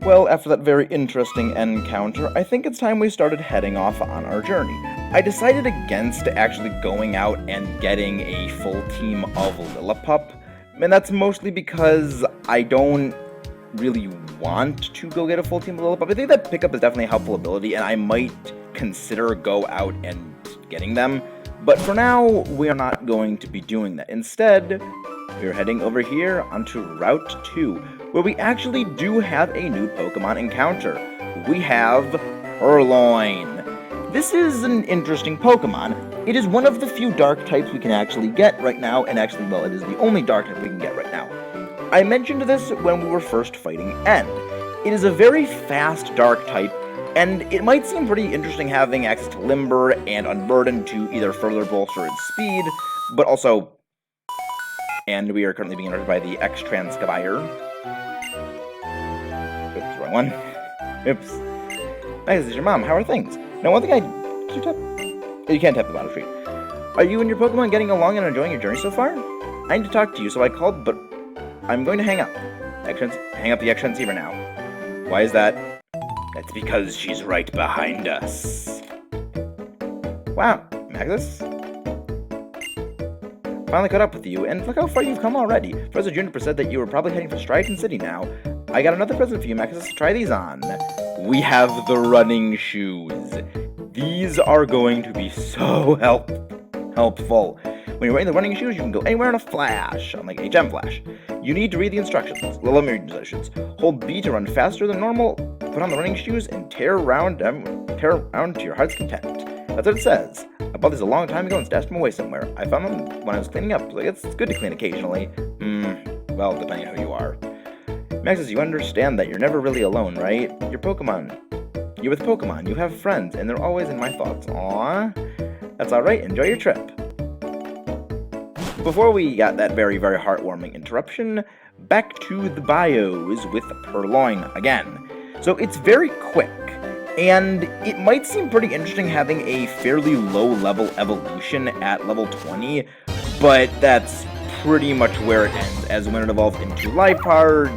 Well, after that very interesting encounter, I think it's time we started heading off on our journey. I decided against actually going out and getting a full team of Lillipup, and that's mostly because I don't really want to go get a full team of Lillipup. I think that pickup is definitely a helpful ability, and I might consider go out and getting them, but for now, we are not going to be doing that. Instead, we're heading over here onto Route 2, where we actually do have a new Pokemon encounter. We have Purloin. This is an interesting Pokemon. It is one of the few Dark types we can actually get right now, and actually, well, it is the only Dark type we can get right now. I mentioned this when we were first fighting End. It is a very fast Dark type, and it might seem pretty interesting having access to Limber and Unburden to either further bolster its speed, but also... And we are currently being interrupted by the X-Transcabire. Oops, wrong one. Oops. Hi, this is your mom. How are things? Now, one thing you can't tap the bottom tree. Are you and your Pokemon getting along and enjoying your journey so far? I need to talk to you, so I called, but I'm going to hang up. Hang up the X-Transceiver now. Why is that? That's because she's right behind us. Wow, Magnus? Finally caught up with you, and look how far you've come already. Professor Juniper said that you were probably heading for Striaton City now. I got another present for you, Magnus. Try these on. We have the running shoes. These are going to be so helpful. When you're wearing the running shoes, you can go anywhere in a flash, unlike HM Flash. You need to read the instructions. Let me read the instructions. Hold B to run faster than normal. Put on the running shoes and tear around to your heart's content. That's what it says. I bought these a long time ago and stashed them away somewhere. I found them when I was cleaning up. So it's good to clean occasionally. Well, depending on who you are. Maxis, you understand that you're never really alone, right? You're with Pokemon. You have friends, and they're always in my thoughts. Aww. That's alright. Enjoy your trip. Before we got that very, very heartwarming interruption, back to the bios with Purloin again. So it's very quick. And it might seem pretty interesting having a fairly low-level evolution at level 20, but that's pretty much where it ends, as when it evolves into Liepard,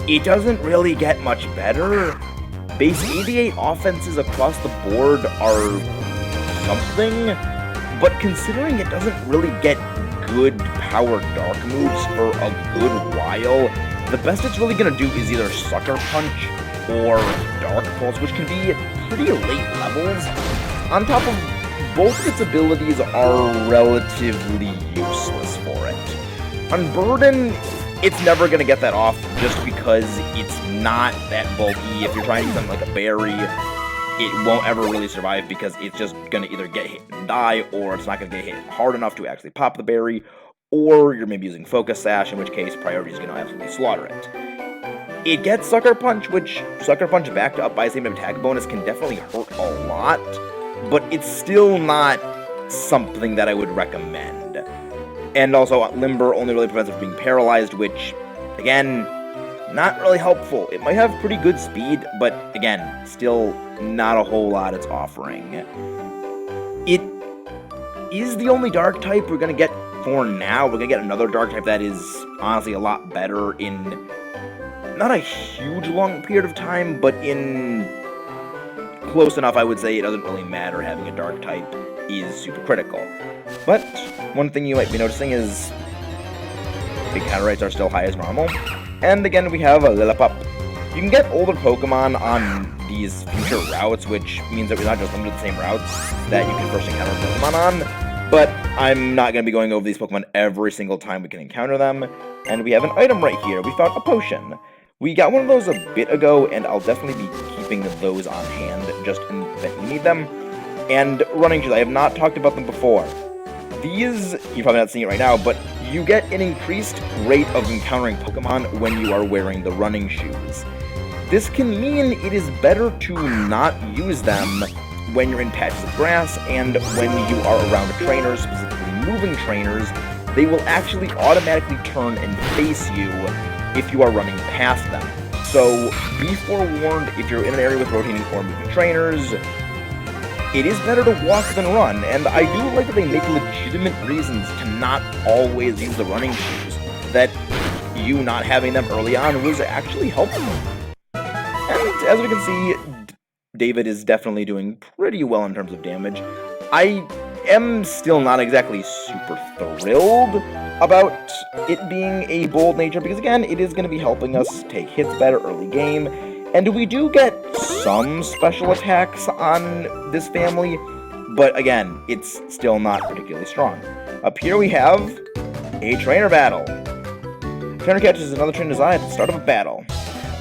it doesn't really get much better. Base 88 offenses across the board are something, but considering it doesn't really get good power dark moves for a good while, the best it's really going to do is either Sucker Punch or Dark Pulse, which can be at pretty late levels. On top of both its abilities are relatively useless for it. Unburden, it's never going to get that off just because it's not that bulky. If you're trying to use something like a berry, it won't ever really survive because it's just going to either get hit and die, or it's not going to get hit hard enough to actually pop the berry, or you're maybe using Focus Sash, in which case Priority is going to absolutely slaughter it. It gets Sucker Punch, which Sucker Punch backed up by the same attack bonus can definitely hurt a lot, but it's still not something that I would recommend. And also, Limber only really prevents it from being paralyzed, which, again, not really helpful. It might have pretty good speed, but again, still not a whole lot it's offering. It is the only Dark type we're going to get for now. We're going to get another Dark type that is honestly a lot better in not a huge long period of time, but in close enough, I would say it doesn't really matter. Having a Dark type is super critical. But one thing you might be noticing is the counter rates are still high as normal. And again, we have a Lillipup. You can get older Pokemon on these future routes, which means that we're not just limited to the same routes that you can first encounter Pokemon on. But I'm not going to be going over these Pokemon every single time we can encounter them. And we have an item right here. We found a potion. We got one of those a bit ago, and I'll definitely be keeping those on hand just in the event we need them. And running shoes, I have not talked about them before. These, you're probably not seeing it right now, but you get an increased rate of encountering Pokemon when you are wearing the running shoes. This can mean it is better to not use them when you're in patches of grass, and when you are around trainers, specifically moving trainers, they will actually automatically turn and face you if you are running past them. So be forewarned if you're in an area with rotating or moving trainers. It is better to walk than run, and I do like that they make legitimate reasons to not always use the running shoes, that you not having them early on was actually helpful. as we can see, David is definitely doing pretty well in terms of damage. I am still not exactly super thrilled about it being a bold nature, because again, it is going to be helping us take hits better early game, and we do get some special attacks on this family, but again, it's still not particularly strong. Up here we have a trainer battle. Trainer catches another trainer's eye at the start of a battle.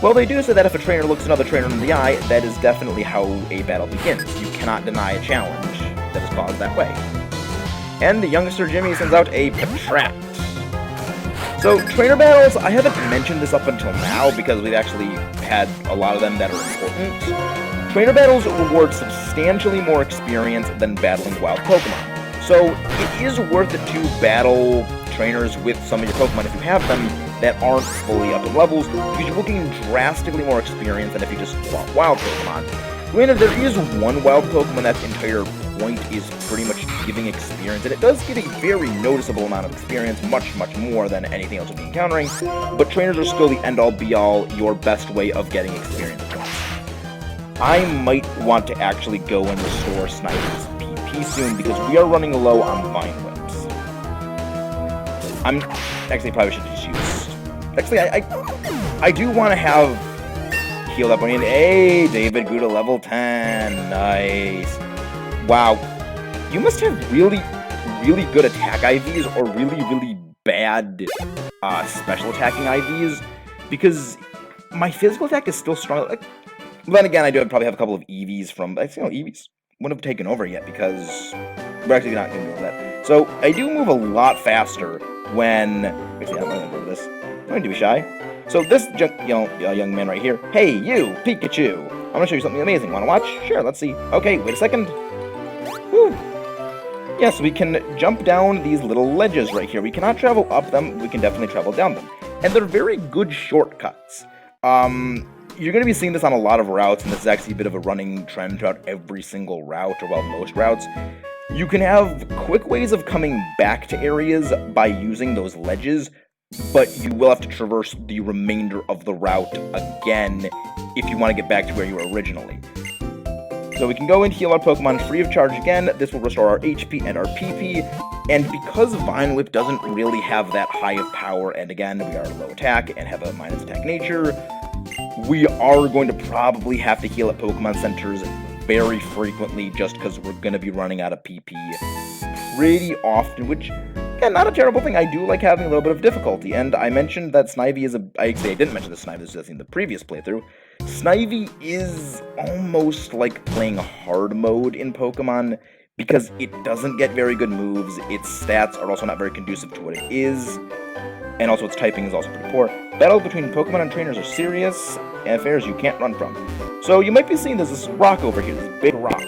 Well, they do say that if a trainer looks another trainer in the eye, that is definitely how a battle begins. You cannot deny a challenge that is caused that way. And the youngster Jimmy sends out a Patract. So, trainer battles, I haven't mentioned this up until now because we've actually had a lot of them that are important. Trainer battles reward substantially more experience than battling wild Pokemon. So, it is worth it to battle trainers with some of your Pokemon if you have them that aren't fully up in levels, because you will gain drastically more experience than if you just fought wild Pokemon. Granted, there is one wild Pokemon that's entire point is pretty much giving experience, and it does give a very noticeable amount of experience, much more than anything else you'll be encountering, but trainers are still the end-all be-all, your best way of getting experience points. I might want to actually go and restore Sniper's PP soon, because we are running low on Vine Whips. Actually, probably should just use... Actually, I do want to have healed up on you. Hey, David grew to level 10. Nice. Wow. You must have really good attack IVs or really bad special attacking IVs, because my physical attack is still strong. Like, then again, I do probably have a couple of EVs from... EVs wouldn't have taken over yet, because we're actually not going to do that. So, I do move a lot faster when... Actually, I'm going to go to this. I'm going to be shy. So this young man right here, hey, you, Pikachu, I'm going to show you something amazing. Want to watch? Sure, let's see. Okay, wait a second. Woo. Yes, we can jump down these little ledges right here. We cannot travel up them, we can definitely travel down them. And they're very good shortcuts. You're going to be seeing this on a lot of routes, and this is actually a bit of a running trend throughout every single route, or well, most routes. You can have quick ways of coming back to areas by using those ledges, but you will have to traverse the remainder of the route again if you want to get back to where you were originally. So we can go and heal our Pokemon free of charge again. This will restore our HP and our PP, and because Vine Whip doesn't really have that high of power, and again, we are low attack and have a minus attack nature, we are going to probably have to heal at Pokemon Centers very frequently just because we're going to be running out of PP pretty often, which, again, not a terrible thing. I do like having a little bit of difficulty, and I mentioned that Snivy is I didn't mention that Snivy is in the previous playthrough. Snivy is almost like playing hard mode in Pokemon, because it doesn't get very good moves, its stats are also not very conducive to what it is, and also its typing is also pretty poor. Battles between Pokemon and trainers are serious, and affairs you can't run from. So you might be seeing there's this rock over here, this big rock,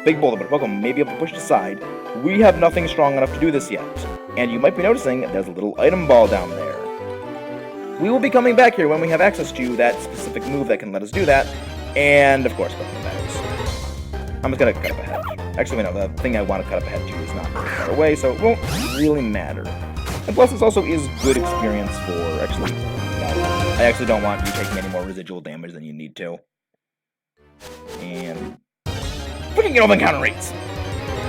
big boulder, but Pokemon may be able to push it aside. We have nothing strong enough to do this yet, and you might be noticing there's a little item ball down there. We will be coming back here when we have access to that specific move that can let us do that, and of course, Pokemon battles. I'm just gonna cut up ahead. Actually, no, the thing I want to cut up ahead to is not very far away, so it won't really matter. And plus, this also is good experience for, actually, no, I actually don't want you taking any more residual damage than you need to. And freaking Unova encounter rates!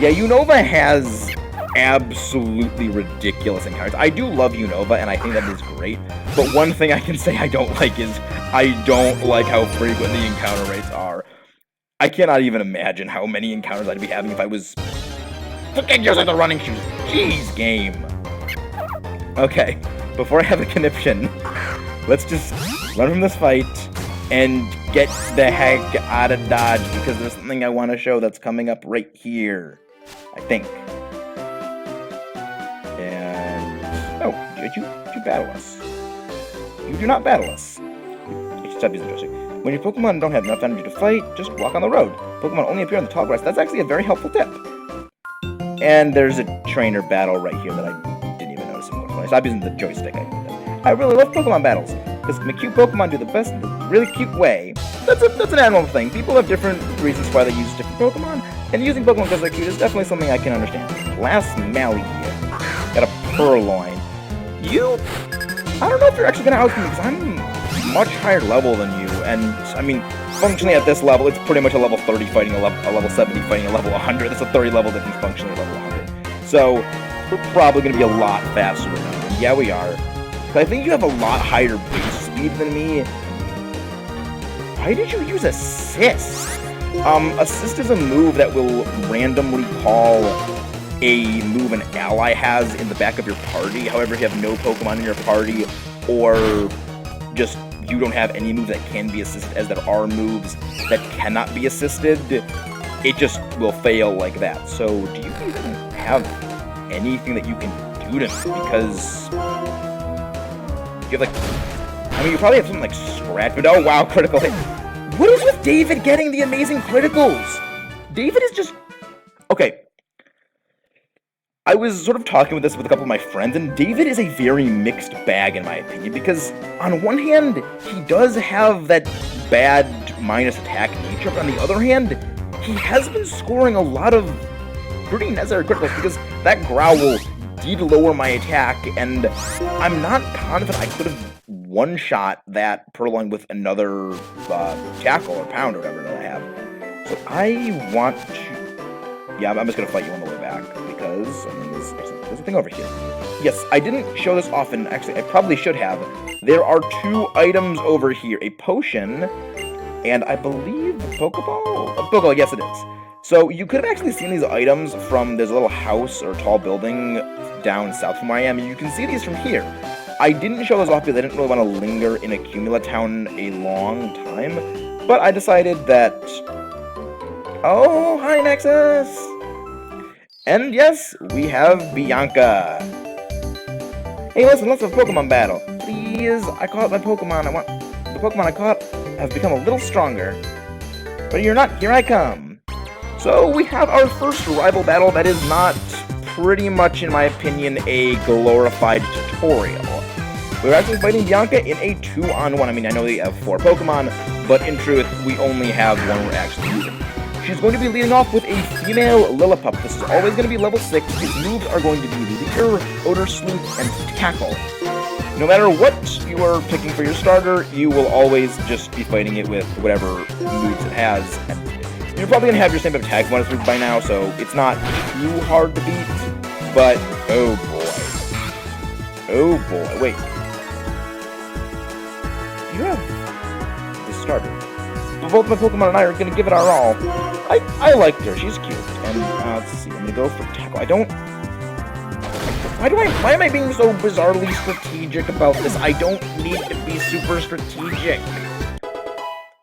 Yeah, Unova has absolutely ridiculous encounters. I do love Unova, and I think that is great, but one thing I can say I don't like is I don't like how frequent the encounter rates are. I cannot even imagine how many encounters I'd be having if I was freaking using the running shoes. Jeez, game. Okay, before I have a conniption, let's just run from this fight and get the heck out of Dodge, because there's something I want to show that's coming up right here, I think. And... oh, did you battle us? You do not battle us. You should stop using Joystick. When your Pokemon don't have enough energy to fight, just walk on the road. Pokemon only appear on the tall grass. That's actually a very helpful tip. And there's a trainer battle right here that I didn't even notice. When I stopped using the joystick, I really love Pokemon battles, because the cute Pokemon do the best in a really cute way. That's an animal thing. People have different reasons why they use different Pokemon, and using Pokemon because they're cute is definitely something I can understand. Last Mally here. Got a Purloin. I don't know if you're actually going to outdo me, because I'm much higher level than you, and, I mean, functionally at this level, it's pretty much a level 30 fighting a level 70 fighting a level 100. That's a 30 level difference functionally a level 100. So, we're probably going to be a lot faster than them. And yeah, we are. But I think you have a lot higher base speed than me. Why did you use Assist? Assist is a move that will randomly call a move an ally has in the back of your party. However, if you have no Pokemon in your party, or just you don't have any moves that can be assisted, as there are moves that cannot be assisted, it just will fail like that. So, do you even have anything that you can do to me? Because you have, like, I mean, you probably have something like Scratch, but oh wow, critical hit. What is with David getting the amazing criticals? David is just... Okay. I was sort of talking with this with a couple of my friends, and David is a very mixed bag in my opinion, because on one hand, he does have that bad minus attack nature, but on the other hand, he has been scoring a lot of pretty necessary criticals, because that growl did lower my attack, and I'm not confident I could have one-shot that Purloin with another tackle or pound or whatever that I have. So I want to... Yeah, I'm just going to fight you on the way back, because I mean, there's a thing over here. Yes, I didn't show this often. Actually, I probably should have. There are 2 items over here. A potion, and I believe a Pokeball? A Pokeball, yes it is. So you could have actually seen these items from, there's a little house or tall building down south from where I am, and you can see these from here. I didn't show those off because I didn't really want to linger in Accumula Town a long time, but I decided that... Oh, hi Nexus! And yes, we have Bianca. Hey listen, let's have a Pokemon battle. Please, I caught my Pokemon, the Pokemon I caught have become a little stronger. But you're not, here I come. So we have our first rival battle that is not pretty much, in my opinion, a glorified tutorial. We're actually fighting Bianca in a 2-on-1. I mean, I know we have 4 Pokemon, but in truth, we only have one we're actually using. She's going to be leading off with a female Lillipup. This is always going to be level 6. His moves are going to be Leer, Odor Sleuth, and Tackle. No matter what you are picking for your starter, you will always just be fighting it with whatever moves it has. And you're probably going to have your same attack bonus moves by now, so it's not too hard to beat. But, oh boy. Oh boy, wait. You have the starter. But both my Pokemon and I are going to give it our all. I liked her, she's cute. And, let's see, I'm going to go for Tackle. I don't... Why am I being so bizarrely strategic about this? I don't need to be super strategic.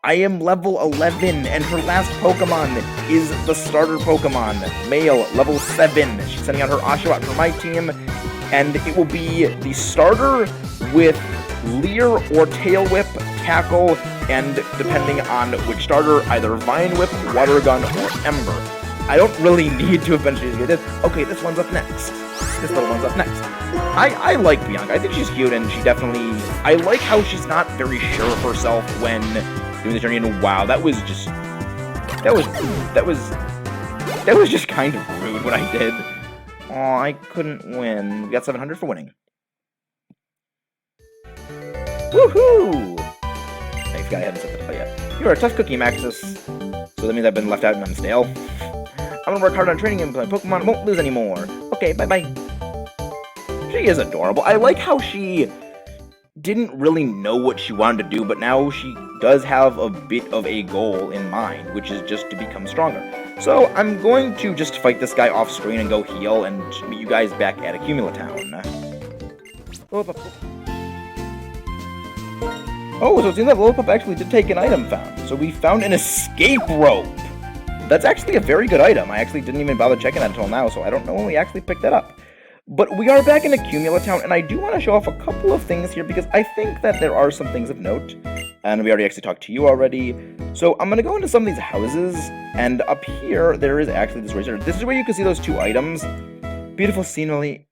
I am level 11, and her last Pokemon is the starter Pokemon, male, level 7. She's sending out her Oshawott for my team, and it will be the starter with Leer or Tail Whip, Tackle, and depending on which starter, either Vine Whip, Water Gun, or Ember. I don't really need to eventually get this. Okay, this one's up next. This little one's up next. I like Bianca. I think she's cute, and she definitely... I like how she's not very sure of herself when doing the journey, and wow, that was just... That was just kind of rude what I did. Aw, I couldn't win. We got 700 for winning. Woohoo! I forgot I haven't set the play yet. You're a tough cookie, Maxis. So that means I've been left out and I'm stale. I'm gonna work hard on training him, but my Pokemon won't lose anymore. Okay, bye-bye. She is adorable. I like how she didn't really know what she wanted to do, but now she does have a bit of a goal in mind, which is just to become stronger. So I'm going to just fight this guy off screen and go heal and meet you guys back at Accumula Town. Oh, so it seems that Lillipup actually did take an item found. So we found an escape rope. That's actually a very good item. I actually didn't even bother checking that until now, so I don't know when we actually picked that up. But we are back in Accumula Town, and I do want to show off a couple of things here, because I think that there are some things of note. And we already actually talked to you already. So I'm going to go into some of these houses, and up here, there is actually this razor. This is where you can see those 2 items. Beautiful scenery,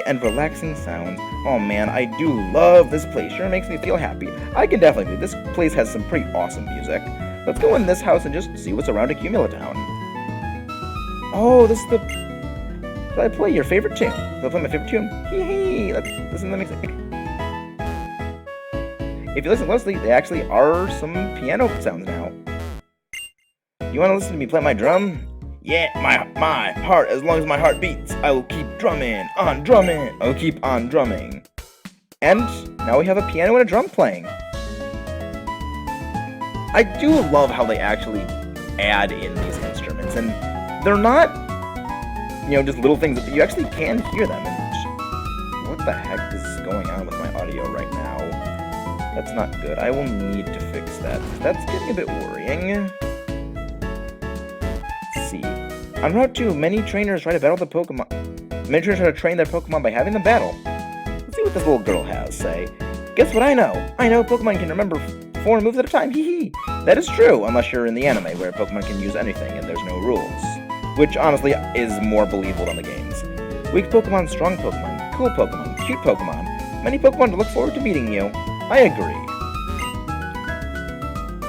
and relaxing sounds. Oh man, I do love this place. Sure makes me feel happy. I can definitely believe this place has some pretty awesome music. Let's go in this house and just see what's around Accumula Town. Oh, this is the... Should I play your favorite tune? Should I play my favorite tune? Hee hee! Let's listen to the music. if you listen closely, they actually are some piano sounds now. You want to listen to me play my drum? Yeah, my heart, as long as my heart beats, I will keep drumming. I'll keep on drumming. And now we have a piano and a drum playing. I do love how they actually add in these instruments, and they're not, just little things, that you actually can hear them. And what the heck is going on with my audio right now? That's not good. I will need to fix that. That's getting a bit worrying. Let's see. En route 2, many trainers try to battle the Pokemon. Many trainers try to train their Pokemon by having them battle. Let's see what this little girl has say. Guess what I know? I know Pokemon can remember 4 moves at a time, hee hee. That is true, unless you're in the anime, where Pokemon can use anything and there's no rules. Which, honestly, is more believable than the games. Weak Pokemon, strong Pokemon, cool Pokemon, cute Pokemon. Many Pokemon to look forward to meeting you. I agree.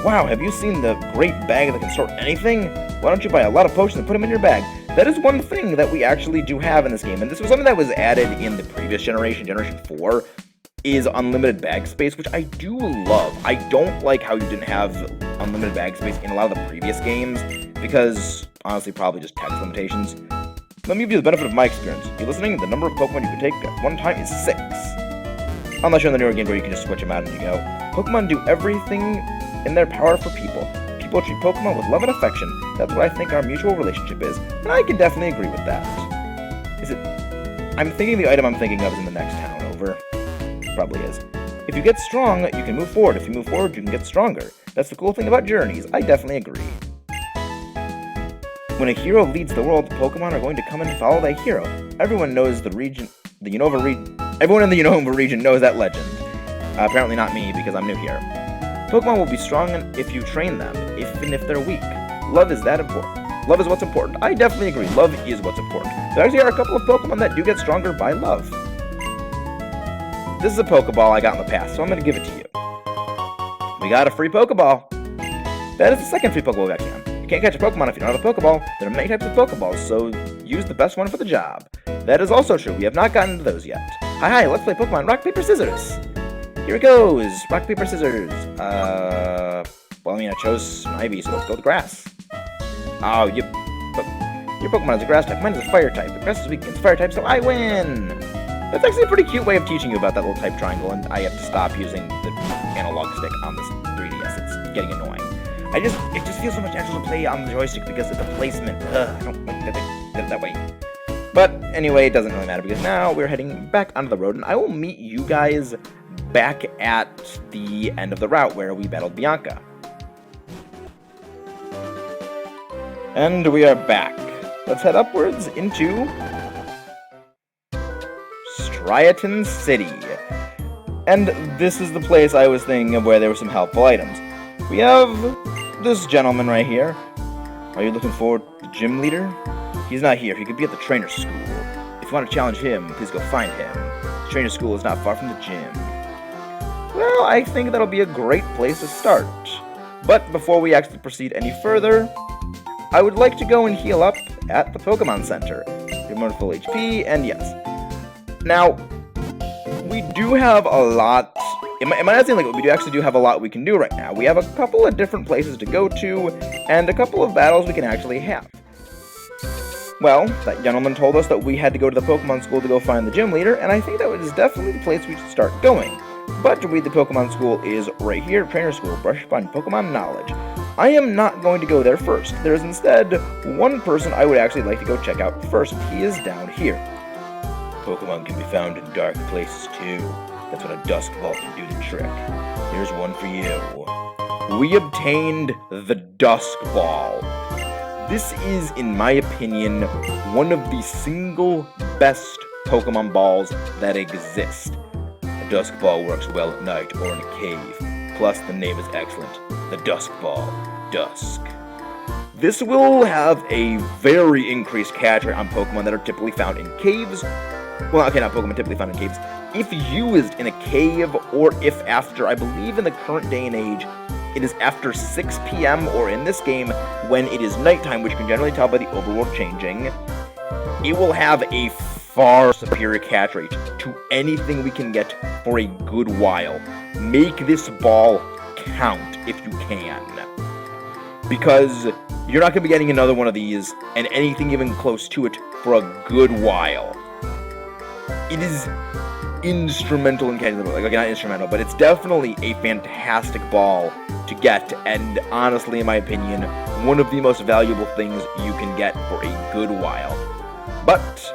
Wow, have you seen the great bag that can store anything? Why don't you buy a lot of potions and put them in your bag? That is one thing that we actually do have in this game, and this was something that was added in the previous generation, Generation 4, is unlimited bag space, which I do love. I don't like how you didn't have unlimited bag space in a lot of the previous games, because, honestly, probably just text limitations. Let me give you the benefit of my experience. You listening? The number of Pokemon you can take at one time is 6. Unless you're in the newer games where you can just switch them out and you go. Pokemon do everything in their power for people. People treat Pokemon with love and affection. That's what I think our mutual relationship is, and I can definitely agree with that. Is it? I'm thinking the item I'm thinking of is in the next town over. Probably is. If you get strong, you can move forward. If you move forward, you can get stronger. That's the cool thing about journeys. I definitely agree. When a hero leads the world, Pokemon are going to come and follow that hero. Everyone knows everyone in the Unova region knows that legend. Apparently not me, because I'm new here. Pokemon will be strong if you train them, even if they're weak. Love is that important. Love is what's important. I definitely agree. Love is what's important. There actually are a couple of Pokemon that do get stronger by love. This is a Pokeball I got in the past, so I'm going to give it to you. We got a free Pokeball. That is the second free Pokeball we got, Cam. You can't catch a Pokemon if you don't have a Pokeball. There are many types of Pokeballs, so use the best one for the job. That is also true. We have not gotten into those yet. Hi, let's play Pokemon Rock, Paper, Scissors. Here it goes. Rock, paper, scissors. I chose Ivy, so let's go with grass. Oh, your Pokemon is a grass type. Mine is a fire type. The grass is weak against fire type, so I win. That's actually a pretty cute way of teaching you about that little type triangle, and I have to stop using the analog stick on this 3DS. It's getting annoying. It just feels so much natural to play on the joystick because of the placement. I don't like that they did it that way. But anyway, it doesn't really matter because now we're heading back onto the road, and I will meet you guys back at the end of the route where we battled Bianca. And we are back. Let's head upwards into Striaton City. And this is the place I was thinking of where there were some helpful items. We have this gentleman right here. Are you looking for the gym leader? He's not here. He could be at the trainer school. If you want to challenge him, please go find him. The trainer school is not far from the gym. Well, I think that'll be a great place to start. But before we actually proceed any further, I would like to go and heal up at the Pokemon Center. Get more full HP, and yes. Now, we do have a lot. It might not seem like it, but we do have a lot we can do right now. We have a couple of different places to go to, and a couple of battles we can actually have. Well, that gentleman told us that we had to go to the Pokemon School to go find the gym leader, and I think that is definitely the place we should start going. But to read the Pokemon School is right here, Trainer School, brush up on Pokemon knowledge. I am not going to go there first. There is instead one person I would actually like to go check out first. He is down here. Pokemon can be found in dark places too. That's what a Dusk Ball can do the trick. Here's one for you. We obtained the Dusk Ball. This is, in my opinion, one of the single best Pokemon balls that exist. A Dusk Ball works well at night or in a cave. Plus, the name is excellent. The Dusk Ball. Dusk. This will have a very increased catch rate on Pokemon that are typically found in caves. Well, okay, not Pokemon typically found in caves. If used in a cave, or if after, I believe in the current day and age, it is after 6 p.m. or in this game, when it is nighttime, which you can generally tell by the overworld changing, it will have a far superior catch rate to anything we can get for a good while. make this ball count if you can. Because you're not going to be getting another one of these, and anything even close to it, for a good while. It is instrumental in catching the ball. Like, not instrumental, but it's definitely a fantastic ball to get, and honestly, in my opinion, one of the most valuable things you can get for a good while. But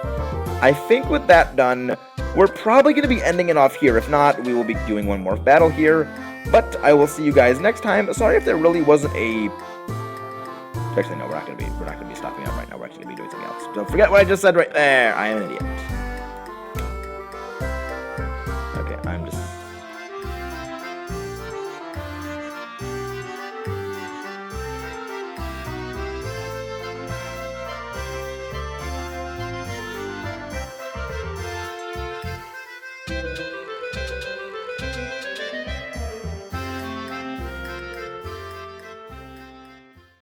I think with that done, we're probably going to be ending it off here. If not, we will be doing one more battle here. But I will see you guys next time. Sorry if there really wasn't a... Actually, no, we're not going to be stopping out right now. We're actually going to be doing something else. Don't forget what I just said right there. I am an idiot.